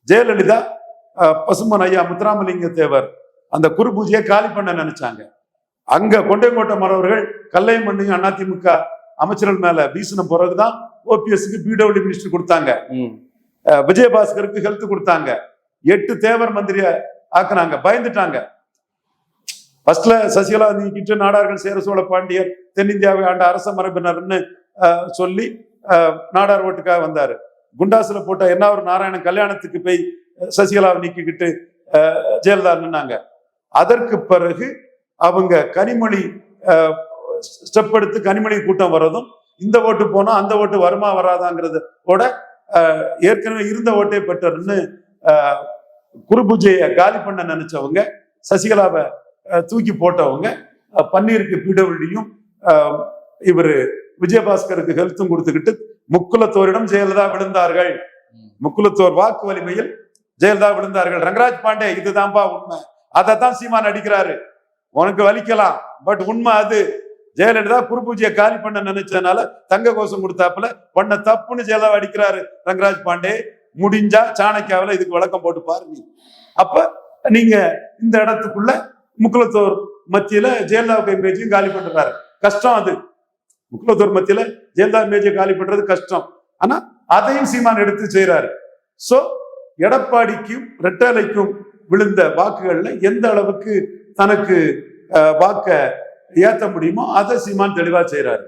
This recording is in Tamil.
ஜெயலலிதா பசுமன் ஐயா முத்துராமலிங்க தேவர் அந்த குரு பூஜையை காலி பண்ண நினைச்சாங்க. அங்க கொண்டைக்கோட்டை மறவர்கள் கல்லையும் மண்ணையும் அதிமுக அமைச்சர்கள் மேல வீசின பிறகுதான் ஓபிஎஸ்க்கு பிடபிள்யூ மினிஸ்டர் கொடுத்தாங்க. விஜயபாஸ்கருக்கு ஹெல்த் கொடுத்தாங்க. 8 தேவர் மந்திரிய ஆக்குனாங்க. பயந்துட்டாங்க. ஃபர்ஸ்ட்ல சசிகலா நீக்கிட்டு நாடார்கள் சேர சோழ பாண்டியர் தென்னிந்தியாவை ஆண்ட அரச மரபினர்னு சொல்லி நாடார் ஓட்டுக்காக வந்தாரு. குண்டாசுல போட்ட என்ன ஒரு நாராயணன் கல்யாணத்துக்கு போய் சசிகலாவை நீக்கிக்கிட்டு ஜெயலலிதா நின்னாங்க. அதற்கு பிறகு அவங்க கனிமொழி ஸ்டெப் எடுத்து கனிமொழி கூட்டம் வர்றதும், இந்த ஓட்டு போனா அந்த ஓட்டு வருமா வராதாங்கிறதோட ஏற்கனவே இருந்த ஓட்டை பெற்றன்னு குரு பூஜையை காலி பண்ண நினைச்சவங்க, சசிகலாவை தூக்கி போட்டவங்க, பன்னீருக்கு பிடபிள்யூயும் இவர் விஜயபாஸ்கருக்கு ஹெல்த்தும் கொடுத்துக்கிட்டு முக்குலத்தோரிடம் ஜெயலலிதா விழுந்தார்கள். முக்குலத்தோர் வாக்கு வலிமையில் ஜெயலலிதா விழுந்தார்கள். ரங்கராஜ் பாண்டே இதுதான்பா உண்மை. அதைத்தான் சீமான் அடிக்கிறாரு. உனக்கு வலிக்கலாம், பட் உண்மை அது. ஜெயலலிதா குரு பூஜையை காலி பண்ண நினைச்சதுனால தங்க கோஷம் கொடுத்தாப்புல பண்ண தப்புன்னு ஜெயலலிதா அடிக்கிறாரு ரங்கராஜ் பாண்டே. முடிஞ்சா சாணக்கியாவில் இதுக்கு விளக்கம் போட்டு பாருங்க. அப்ப நீங்க இந்த இடத்துக்குள்ள முக்குலத்தோர் மத்தியில ஜெயலலிதாவுக்கு இமேஜையும் காலி பண்றாரு. கஷ்டம் அது. முக்குலத்தோர் மத்தியில ஜெயலலிதா இமேஜை காலி பண்றது கஷ்டம். ஆனா அதையும் சீமான் எடுத்து செய்யறாரு. சோ எடப்பாடிக்கும் ரெட்டலைக்கும் விழுந்த வாக்குகள்ல எந்த அளவுக்கு தனக்கு வாக்க ஏத்த முடியுமோ அதை சீமான் தெளிவா செய்யறாரு.